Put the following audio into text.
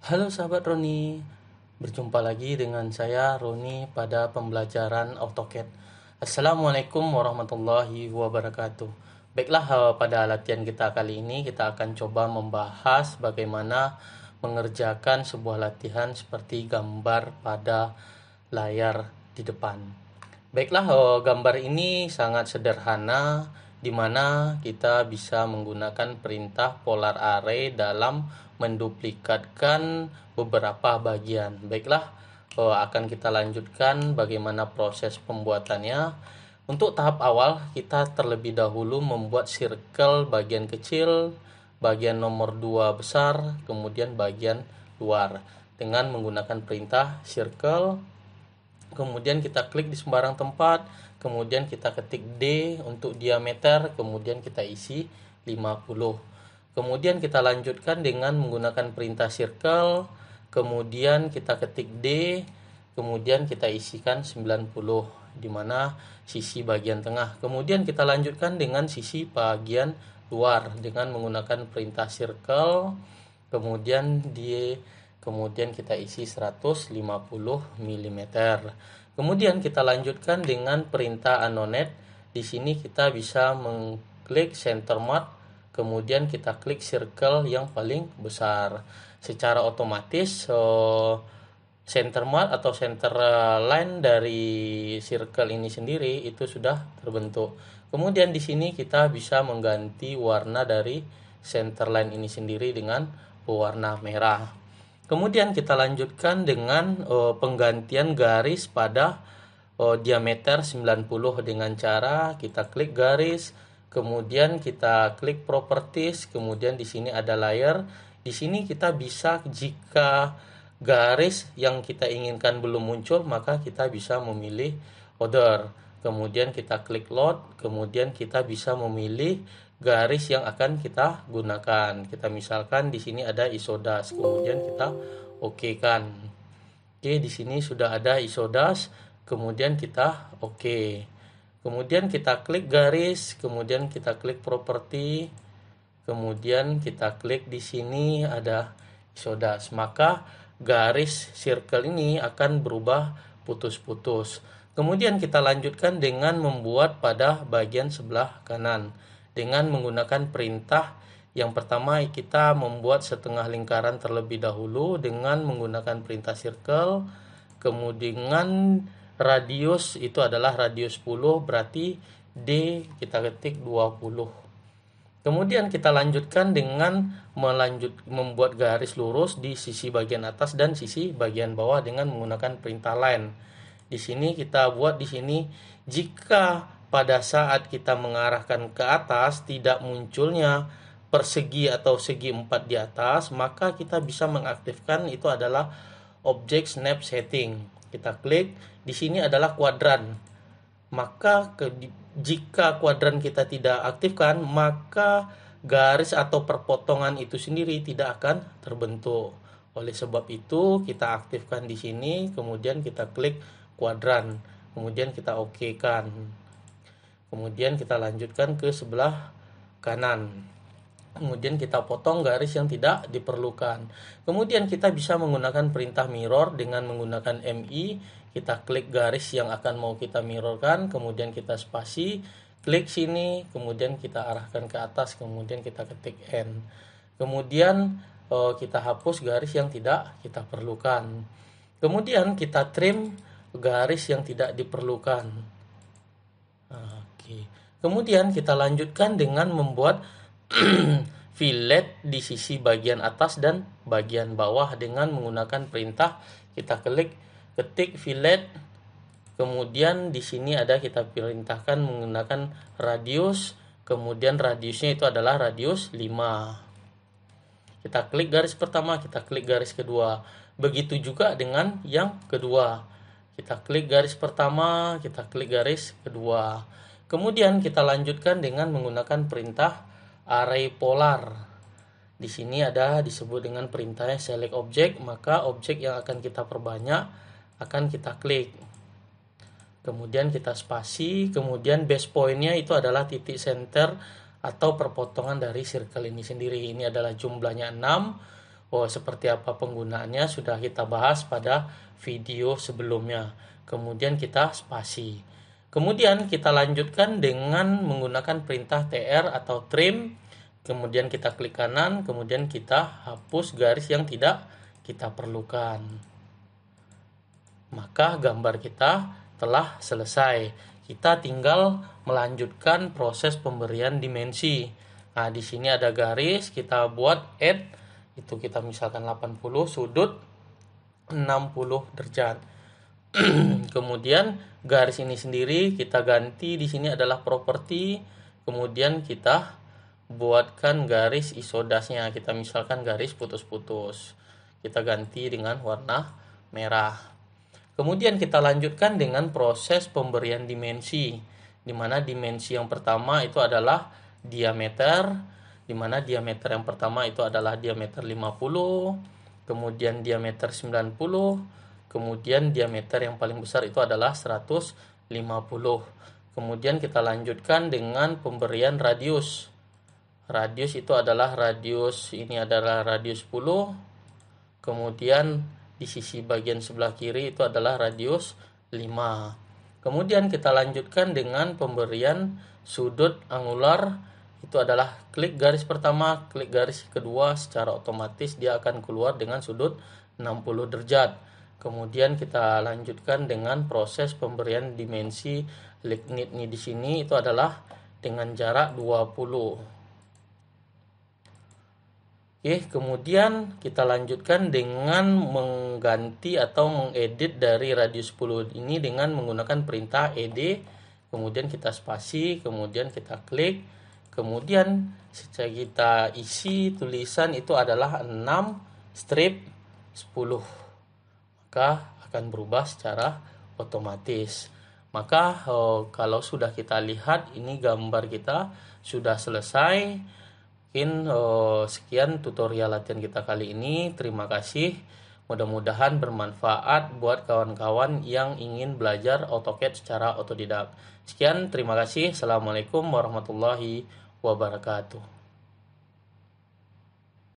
Halo sahabat Roni, berjumpa lagi dengan saya Roni pada pembelajaran AutoCAD. Assalamualaikum warahmatullahi wabarakatuh. Baiklah, pada latihan kita kali ini kita akan coba membahas bagaimana mengerjakan sebuah latihan seperti gambar pada layar di depan. Baiklah, gambar ini sangat sederhana di mana kita bisa menggunakan perintah polar array dalam menduplikatkan beberapa bagian. Baiklah, akan kita lanjutkan bagaimana proses pembuatannya. Untuk tahap awal, kita terlebih dahulu membuat circle bagian kecil, bagian nomor 2 besar, kemudian bagian luar dengan menggunakan perintah circle. Kemudian kita klik di sembarang tempat, kemudian kita ketik D untuk diameter, kemudian kita isi 50. Kemudian kita lanjutkan dengan menggunakan perintah circle, kemudian kita ketik D, kemudian kita isikan 90 di mana sisi bagian tengah. Kemudian kita lanjutkan dengan sisi bagian luar dengan menggunakan perintah circle, kemudian kemudian kita isi 150 mm. Kemudian kita lanjutkan dengan perintah Annotate. Di sini kita bisa mengklik center mark, kemudian kita klik circle yang paling besar. Secara otomatis center mark atau center line dari circle ini sendiri itu sudah terbentuk. Kemudian di sini kita bisa mengganti warna dari center line ini sendiri dengan warna merah. Kemudian kita lanjutkan dengan penggantian garis pada diameter 90 dengan cara kita klik garis, kemudian kita klik properties, kemudian di sini ada layer. Di sini kita bisa, jika garis yang kita inginkan belum muncul, maka kita bisa memilih order. Kemudian kita klik load, kemudian kita bisa memilih garis yang akan kita gunakan. Kita misalkan di sini ada isodas, kemudian kita oke kan. Oke, di sini sudah ada isodas, kemudian kita oke. Kemudian kita klik garis, kemudian kita klik properti, kemudian kita klik di sini ada isodas. Maka garis circle ini akan berubah putus-putus. Kemudian kita lanjutkan dengan membuat pada bagian sebelah kanan dengan menggunakan perintah. Yang pertama, kita membuat setengah lingkaran terlebih dahulu dengan menggunakan perintah circle. Kemudian radius itu adalah radius 10, berarti D kita ketik 20. Kemudian kita lanjutkan dengan membuat garis lurus di sisi bagian atas dan sisi bagian bawah dengan menggunakan perintah line. Di sini kita buat di sini, jika pada saat kita mengarahkan ke atas tidak munculnya persegi atau segi 4 di atas, maka kita bisa mengaktifkan itu adalah object snap setting. Kita klik, di sini adalah kuadran. Maka jika kuadran kita tidak aktifkan, maka garis atau perpotongan itu sendiri tidak akan terbentuk. Oleh sebab itu, kita aktifkan di sini, kemudian kita klik kuadran, kemudian kita oke kan. Kemudian kita lanjutkan ke sebelah kanan. Kemudian kita potong garis yang tidak diperlukan. Kemudian kita bisa menggunakan perintah mirror dengan menggunakan MI. Kita klik garis yang akan mau kita mirrorkan, kemudian kita spasi, klik sini, kemudian kita arahkan ke atas, kemudian kita ketik N. Kemudian kita hapus garis yang tidak kita perlukan. Kemudian kita trim garis yang tidak diperlukan. Kemudian kita lanjutkan dengan membuat fillet di sisi bagian atas dan bagian bawah dengan menggunakan perintah. Kita ketik fillet, kemudian di sini ada kita perintahkan menggunakan radius, kemudian radiusnya itu adalah radius 5. Kita klik garis pertama, kita klik garis kedua. Begitu juga dengan yang kedua. Kita klik garis pertama, kita klik garis kedua. Kemudian kita lanjutkan dengan menggunakan perintah array polar. Di sini ada disebut dengan perintahnya select object, maka objek yang akan kita perbanyak akan kita klik. Kemudian kita spasi, kemudian base point-nya itu adalah titik center atau perpotongan dari circle ini sendiri. Ini adalah jumlahnya 6. seperti apa penggunaannya sudah kita bahas pada video sebelumnya. Kemudian kita spasi. Kemudian kita lanjutkan dengan menggunakan perintah tr atau trim. Kemudian kita klik kanan, kemudian kita hapus garis yang tidak kita perlukan. Maka gambar kita telah selesai. Kita tinggal melanjutkan proses pemberian dimensi. Nah, di sini ada garis, kita buat add, itu kita misalkan 80 sudut 60 derajat. Kemudian garis ini sendiri kita ganti, di sini adalah properti, kemudian kita buatkan garis isodasnya, kita misalkan garis putus-putus. Kita ganti dengan warna merah. Kemudian kita lanjutkan dengan proses pemberian dimensi, di mana dimensi yang pertama itu adalah diameter, di mana diameter yang pertama itu adalah diameter 50, kemudian diameter 90, kemudian diameter yang paling besar itu adalah 150. Kemudian kita lanjutkan dengan pemberian radius. Radius itu adalah radius 10, kemudian di sisi bagian sebelah kiri itu adalah radius 5. Kemudian kita lanjutkan dengan pemberian sudut angular, itu adalah klik garis pertama, klik garis kedua, secara otomatis dia akan keluar dengan sudut 60 derajat. Kemudian kita lanjutkan dengan proses pemberian dimensi lignitnya, di sini itu adalah dengan jarak 20. Oke, kemudian kita lanjutkan dengan mengganti atau mengedit dari radius 10 ini dengan menggunakan perintah ed, kemudian kita spasi, kemudian kita klik, kemudian setelah kita isi tulisan itu adalah 6 strip 10, maka akan berubah secara otomatis. Maka kalau sudah kita lihat, ini gambar kita sudah selesai. Mungkin sekian tutorial latihan kita kali ini. Terima kasih. Mudah-mudahan bermanfaat buat kawan-kawan yang ingin belajar AutoCAD secara otodidak. Sekian, terima kasih. Assalamualaikum warahmatullahi wabarakatuh.